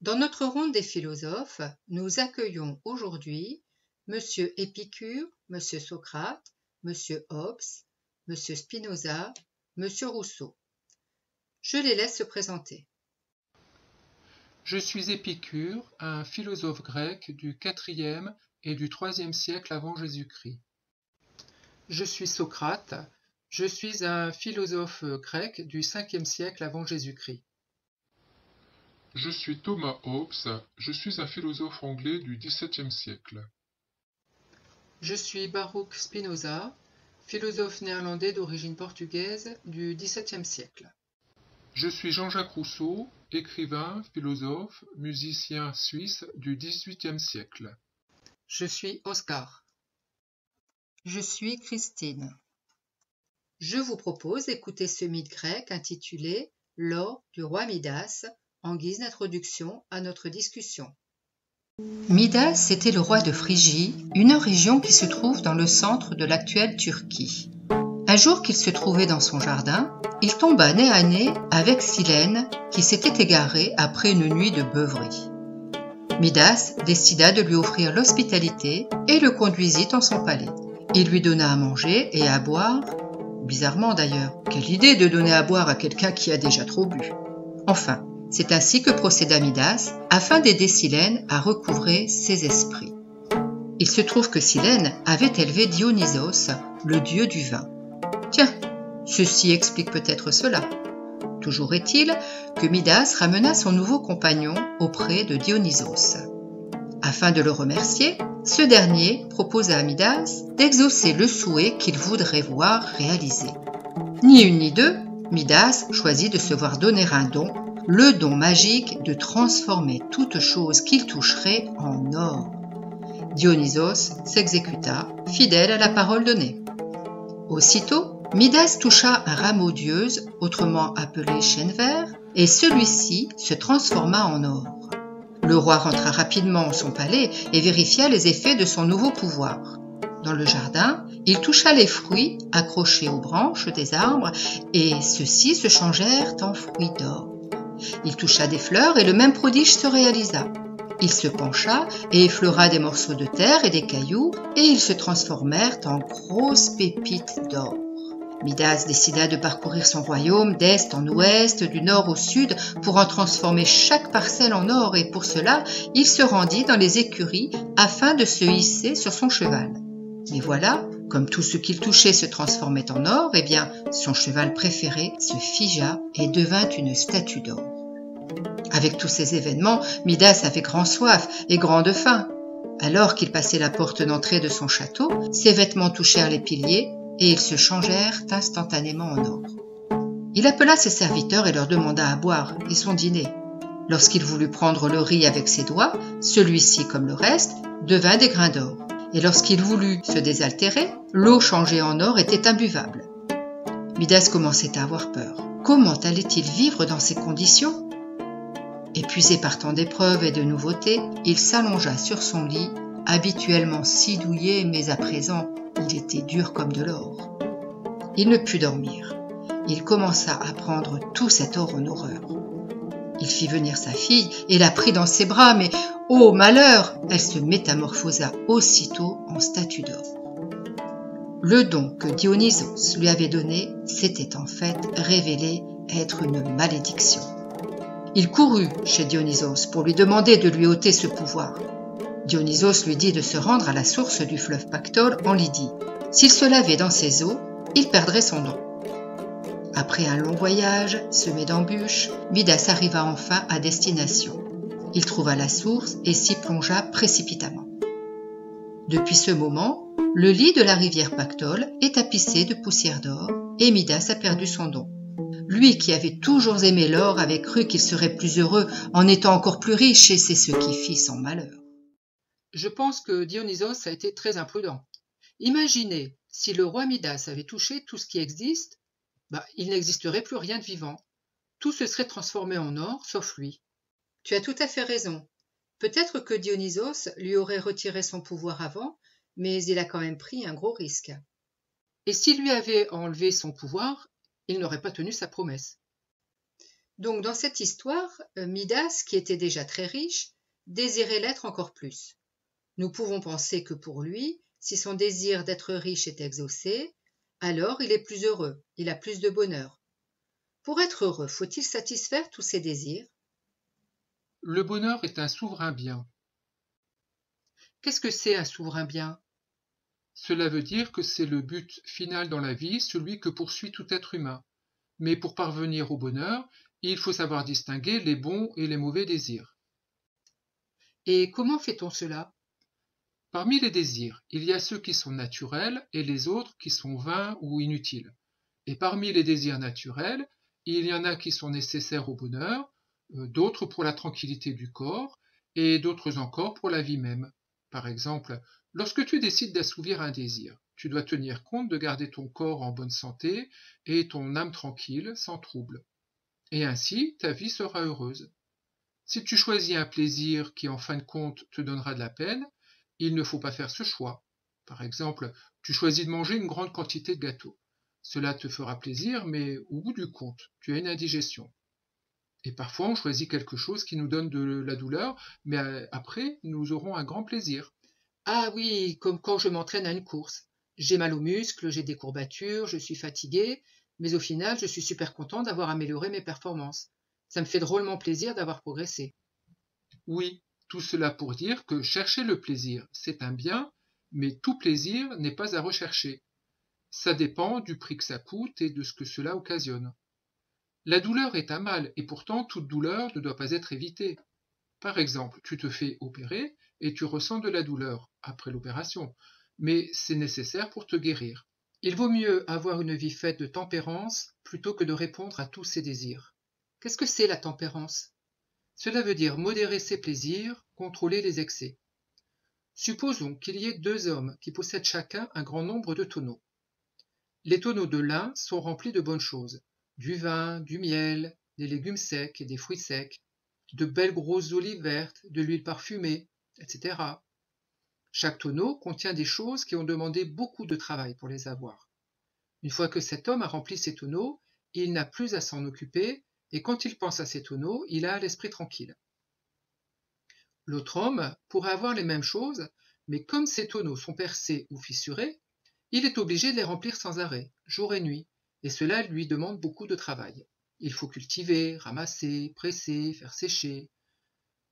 Dans notre ronde des philosophes, nous accueillons aujourd'hui Monsieur Épicure, Monsieur Socrate, Monsieur Hobbes, Monsieur Spinoza, Monsieur Rousseau. Je les laisse se présenter. Je suis Épicure, un philosophe grec du IVe et du IIIe siècle avant Jésus-Christ. Je suis Socrate, je suis un philosophe grec du Ve siècle avant Jésus-Christ. Je suis Thomas Hobbes, je suis un philosophe anglais du XVIIe siècle. Je suis Baruch Spinoza, philosophe néerlandais d'origine portugaise du XVIIe siècle. Je suis Jean-Jacques Rousseau, écrivain, philosophe, musicien suisse du XVIIIe siècle. Je suis Oscar. Je suis Christine. Je vous propose d'écouter ce mythe grec intitulé « L'or du roi Midas » en guise d'introduction à notre discussion. Midas était le roi de Phrygie, une région qui se trouve dans le centre de l'actuelle Turquie. Un jour qu'il se trouvait dans son jardin, il tomba nez à nez avec Silène qui s'était égarée après une nuit de beuverie. Midas décida de lui offrir l'hospitalité et le conduisit en son palais. Il lui donna à manger et à boire. Bizarrement d'ailleurs, quelle idée de donner à boire à quelqu'un qui a déjà trop bu. Enfin, c'est ainsi que procéda Midas afin d'aider Silène à recouvrer ses esprits. Il se trouve que Silène avait élevé Dionysos, le dieu du vin. Tiens, ceci explique peut-être cela. Toujours est-il que Midas ramena son nouveau compagnon auprès de Dionysos. Afin de le remercier, ce dernier proposa à Midas d'exaucer le souhait qu'il voudrait voir réalisé. Ni une ni deux, Midas choisit de se voir donner un don, le don magique de transformer toute chose qu'il toucherait en or. Dionysos s'exécuta, fidèle à la parole donnée. Aussitôt, Midas toucha un rameau d'yeux, autrement appelé chêne vert, et celui-ci se transforma en or. Le roi rentra rapidement en son palais et vérifia les effets de son nouveau pouvoir. Dans le jardin, il toucha les fruits accrochés aux branches des arbres et ceux-ci se changèrent en fruits d'or. Il toucha des fleurs et le même prodige se réalisa. Il se pencha et effleura des morceaux de terre et des cailloux et ils se transformèrent en grosses pépites d'or. Midas décida de parcourir son royaume d'est en ouest, du nord au sud, pour en transformer chaque parcelle en or et pour cela, il se rendit dans les écuries afin de se hisser sur son cheval. Mais voilà, comme tout ce qu'il touchait se transformait en or, eh bien, son cheval préféré se figea et devint une statue d'or. Avec tous ces événements, Midas avait grand soif et grande faim. Alors qu'il passait la porte d'entrée de son château, ses vêtements touchèrent les piliers et ils se changèrent instantanément en or. Il appela ses serviteurs et leur demanda à boire et son dîner. Lorsqu'il voulut prendre le riz avec ses doigts, celui-ci, comme le reste, devint des grains d'or. Et lorsqu'il voulut se désaltérer, l'eau changée en or était imbuvable. Midas commençait à avoir peur. Comment allait-il vivre dans ces conditions ? Épuisé par tant d'épreuves et de nouveautés, il s'allongea sur son lit, habituellement si douillet, mais à présent, il était dur comme de l'or. Il ne put dormir. Il commença à prendre tout cet or en horreur. Il fit venir sa fille et la prit dans ses bras, mais ô malheur, elle se métamorphosa aussitôt en statue d'or. Le don que Dionysos lui avait donné s'était en fait révélé être une malédiction. Il courut chez Dionysos pour lui demander de lui ôter ce pouvoir. Dionysos lui dit de se rendre à la source du fleuve Pactole en Lydie. S'il se lavait dans ses eaux, il perdrait son don. Après un long voyage, semé d'embûches, Midas arriva enfin à destination. Il trouva la source et s'y plongea précipitamment. Depuis ce moment, le lit de la rivière Pactole est tapissé de poussière d'or et Midas a perdu son don. Lui qui avait toujours aimé l'or avait cru qu'il serait plus heureux en étant encore plus riche et c'est ce qui fit son malheur. Je pense que Dionysos a été très imprudent. Imaginez, si le roi Midas avait touché tout ce qui existe, il n'existerait plus rien de vivant. Tout se serait transformé en or, sauf lui. Tu as tout à fait raison. Peut-être que Dionysos lui aurait retiré son pouvoir avant, mais il a quand même pris un gros risque. Et s'il lui avait enlevé son pouvoir, il n'aurait pas tenu sa promesse. Donc dans cette histoire, Midas, qui était déjà très riche, désirait l'être encore plus. Nous pouvons penser que pour lui, si son désir d'être riche est exaucé, alors il est plus heureux, il a plus de bonheur. Pour être heureux, faut-il satisfaire tous ses désirs? Le bonheur est un souverain bien. Qu'est-ce que c'est un souverain bien? Cela veut dire que c'est le but final dans la vie, celui que poursuit tout être humain. Mais pour parvenir au bonheur, il faut savoir distinguer les bons et les mauvais désirs. Et comment fait-on cela? Parmi les désirs, il y a ceux qui sont naturels et les autres qui sont vains ou inutiles. Et parmi les désirs naturels, il y en a qui sont nécessaires au bonheur, d'autres pour la tranquillité du corps et d'autres encore pour la vie même. Par exemple, lorsque tu décides d'assouvir un désir, tu dois tenir compte de garder ton corps en bonne santé et ton âme tranquille, sans trouble. Et ainsi, ta vie sera heureuse. Si tu choisis un plaisir qui en fin de compte te donnera de la peine, il ne faut pas faire ce choix. Par exemple, tu choisis de manger une grande quantité de gâteaux. Cela te fera plaisir, mais au bout du compte, tu as une indigestion. Et parfois, on choisit quelque chose qui nous donne de la douleur, mais après, nous aurons un grand plaisir. Ah oui, comme quand je m'entraîne à une course. J'ai mal aux muscles, j'ai des courbatures, je suis fatigué, mais au final, je suis super content d'avoir amélioré mes performances. Ça me fait drôlement plaisir d'avoir progressé. Oui, tout cela pour dire que chercher le plaisir, c'est un bien, mais tout plaisir n'est pas à rechercher. Ça dépend du prix que ça coûte et de ce que cela occasionne. La douleur est un mal, et pourtant toute douleur ne doit pas être évitée. Par exemple, tu te fais opérer et tu ressens de la douleur après l'opération, mais c'est nécessaire pour te guérir. Il vaut mieux avoir une vie faite de tempérance plutôt que de répondre à tous ses désirs. Qu'est-ce que c'est la tempérance? Cela veut dire modérer ses plaisirs, contrôler les excès. Supposons qu'il y ait deux hommes qui possèdent chacun un grand nombre de tonneaux. Les tonneaux de l'un sont remplis de bonnes choses, du vin, du miel, des légumes secs et des fruits secs, de belles grosses olives vertes, de l'huile parfumée, etc. Chaque tonneau contient des choses qui ont demandé beaucoup de travail pour les avoir. Une fois que cet homme a rempli ses tonneaux, il n'a plus à s'en occuper, et quand il pense à ses tonneaux, il a l'esprit tranquille. L'autre homme pourrait avoir les mêmes choses, mais comme ses tonneaux sont percés ou fissurés, il est obligé de les remplir sans arrêt, jour et nuit, et cela lui demande beaucoup de travail. Il faut cultiver, ramasser, presser, faire sécher.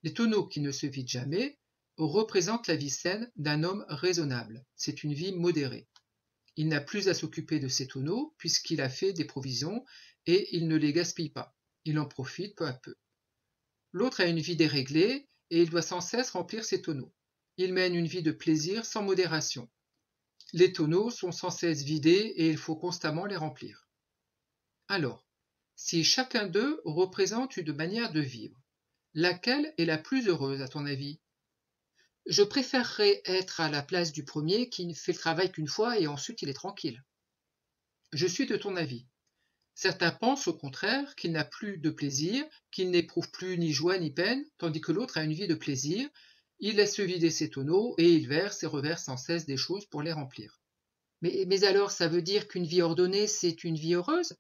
Les tonneaux qui ne se vident jamais représentent la vie saine d'un homme raisonnable. C'est une vie modérée. Il n'a plus à s'occuper de ses tonneaux puisqu'il a fait des provisions et il ne les gaspille pas. Il en profite peu à peu. L'autre a une vie déréglée et il doit sans cesse remplir ses tonneaux. Il mène une vie de plaisir sans modération. Les tonneaux sont sans cesse vidés et il faut constamment les remplir. Alors, si chacun d'eux représente une manière de vivre, laquelle est la plus heureuse à ton avis? Je préférerais être à la place du premier qui ne fait le travail qu'une fois et ensuite il est tranquille. Je suis de ton avis. Certains pensent au contraire qu'il n'a plus de plaisir, qu'il n'éprouve plus ni joie ni peine, tandis que l'autre a une vie de plaisir. Il laisse se vider ses tonneaux et il verse et reverse sans cesse des choses pour les remplir. Mais alors, ça veut dire qu'une vie ordonnée, c'est une vie heureuse?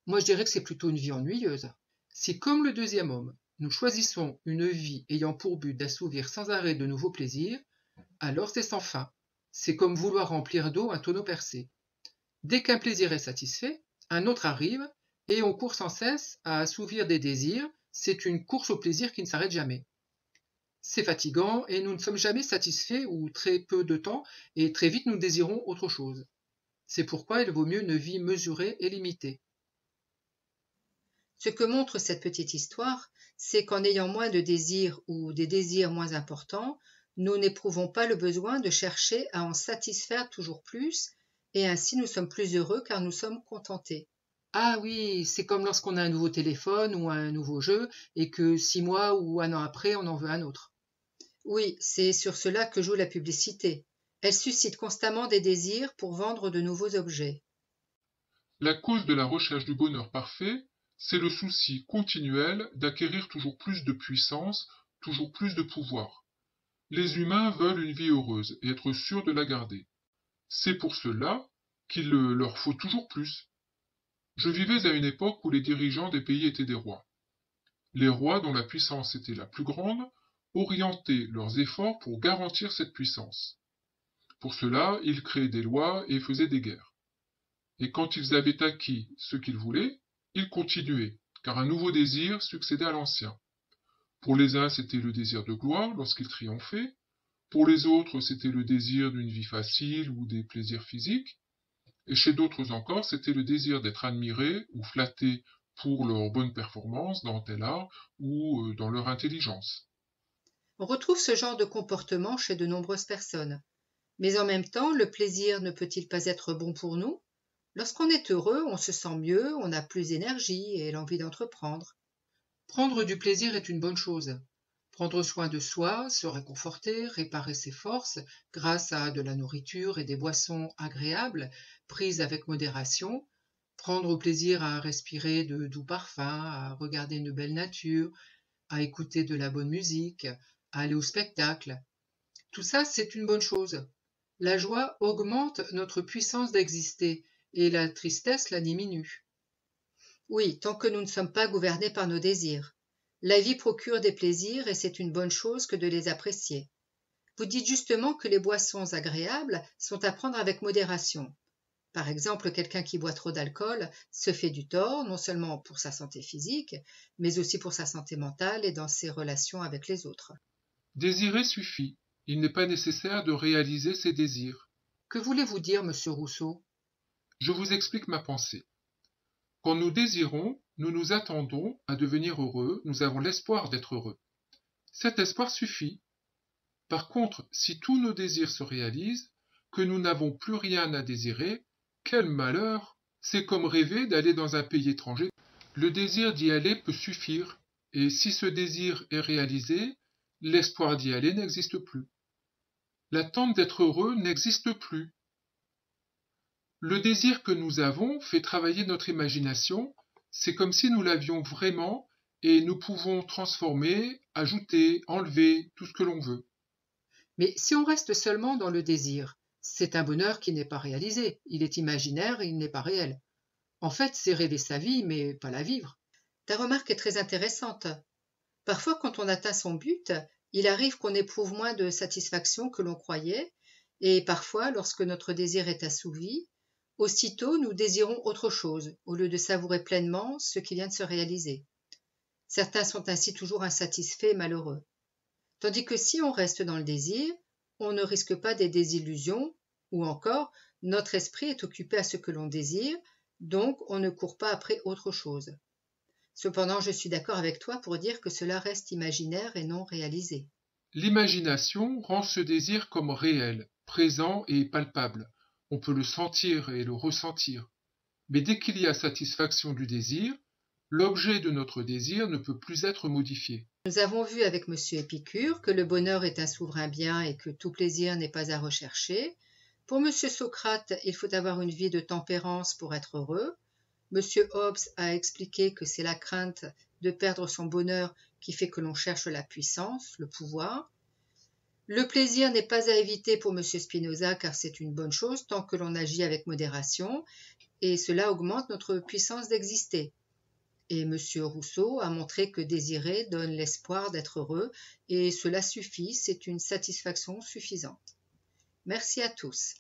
Moi, je dirais que c'est plutôt une vie ennuyeuse. Si, comme le deuxième homme, nous choisissons une vie ayant pour but d'assouvir sans arrêt de nouveaux plaisirs, alors c'est sans fin. C'est comme vouloir remplir d'eau un tonneau percé. Dès qu'un plaisir est satisfait, un autre arrive et on court sans cesse à assouvir des désirs. C'est une course au plaisir qui ne s'arrête jamais. C'est fatigant et nous ne sommes jamais satisfaits ou très peu de temps et très vite nous désirons autre chose. C'est pourquoi il vaut mieux une vie mesurée et limitée. Ce que montre cette petite histoire, c'est qu'en ayant moins de désirs ou des désirs moins importants, nous n'éprouvons pas le besoin de chercher à en satisfaire toujours plus, et ainsi nous sommes plus heureux car nous sommes contentés. Ah oui, c'est comme lorsqu'on a un nouveau téléphone ou un nouveau jeu, et que 6 mois ou un an après, on en veut un autre. Oui, c'est sur cela que joue la publicité. Elle suscite constamment des désirs pour vendre de nouveaux objets. La cause de la recherche du bonheur parfait, c'est le souci continuel d'acquérir toujours plus de puissance, toujours plus de pouvoir. Les humains veulent une vie heureuse et être sûrs de la garder. C'est pour cela qu'il leur faut toujours plus. Je vivais à une époque où les dirigeants des pays étaient des rois. Les rois, dont la puissance était la plus grande, orientaient leurs efforts pour garantir cette puissance. Pour cela, ils créaient des lois et faisaient des guerres. Et quand ils avaient acquis ce qu'ils voulaient, ils continuaient, car un nouveau désir succédait à l'ancien. Pour les uns, c'était le désir de gloire lorsqu'ils triomphaient. Pour les autres, c'était le désir d'une vie facile ou des plaisirs physiques. Et chez d'autres encore, c'était le désir d'être admirés ou flattés pour leur bonne performance dans tel art ou dans leur intelligence. On retrouve ce genre de comportement chez de nombreuses personnes. Mais en même temps, le plaisir ne peut-il pas être bon pour nous? Lorsqu'on est heureux, on se sent mieux, on a plus d'énergie et l'envie d'entreprendre. Prendre du plaisir est une bonne chose. Prendre soin de soi, se réconforter, réparer ses forces grâce à de la nourriture et des boissons agréables, prises avec modération, prendre plaisir à respirer de doux parfums, à regarder une belle nature, à écouter de la bonne musique, à aller au spectacle. Tout ça, c'est une bonne chose. La joie augmente notre puissance d'exister et la tristesse la diminue. Oui, tant que nous ne sommes pas gouvernés par nos désirs. La vie procure des plaisirs et c'est une bonne chose que de les apprécier. Vous dites justement que les boissons agréables sont à prendre avec modération. Par exemple, quelqu'un qui boit trop d'alcool se fait du tort, non seulement pour sa santé physique, mais aussi pour sa santé mentale et dans ses relations avec les autres. Désirer suffit. Il n'est pas nécessaire de réaliser ses désirs. Que voulez-vous dire, monsieur Rousseau? Je vous explique ma pensée. Quand nous désirons, nous nous attendons à devenir heureux, nous avons l'espoir d'être heureux. Cet espoir suffit. Par contre, si tous nos désirs se réalisent, que nous n'avons plus rien à désirer, quel malheur! C'est comme rêver d'aller dans un pays étranger. Le désir d'y aller peut suffire, et si ce désir est réalisé, l'espoir d'y aller n'existe plus. L'attente d'être heureux n'existe plus. Le désir que nous avons fait travailler notre imagination, c'est comme si nous l'avions vraiment et nous pouvons transformer, ajouter, enlever tout ce que l'on veut. Mais si on reste seulement dans le désir, c'est un bonheur qui n'est pas réalisé, il est imaginaire et il n'est pas réel. En fait, c'est rêver sa vie, mais pas la vivre. Ta remarque est très intéressante. Parfois, quand on atteint son but, il arrive qu'on éprouve moins de satisfaction que l'on croyait, et parfois, lorsque notre désir est assouvi, aussitôt nous désirons autre chose, au lieu de savourer pleinement ce qui vient de se réaliser. Certains sont ainsi toujours insatisfaits et malheureux. Tandis que si on reste dans le désir, on ne risque pas des désillusions, ou encore, notre esprit est occupé à ce que l'on désire, donc on ne court pas après autre chose. Cependant, je suis d'accord avec toi pour dire que cela reste imaginaire et non réalisé. L'imagination rend ce désir comme réel, présent et palpable. On peut le sentir et le ressentir. Mais dès qu'il y a satisfaction du désir, l'objet de notre désir ne peut plus être modifié. Nous avons vu avec M. Épicure que le bonheur est un souverain bien et que tout plaisir n'est pas à rechercher. Pour M. Socrate, il faut avoir une vie de tempérance pour être heureux. M. Hobbes a expliqué que c'est la crainte de perdre son bonheur qui fait que l'on cherche la puissance, le pouvoir. Le plaisir n'est pas à éviter pour M. Spinoza car c'est une bonne chose tant que l'on agit avec modération et cela augmente notre puissance d'exister. Et M. Rousseau a montré que désirer donne l'espoir d'être heureux et cela suffit, c'est une satisfaction suffisante. Merci à tous.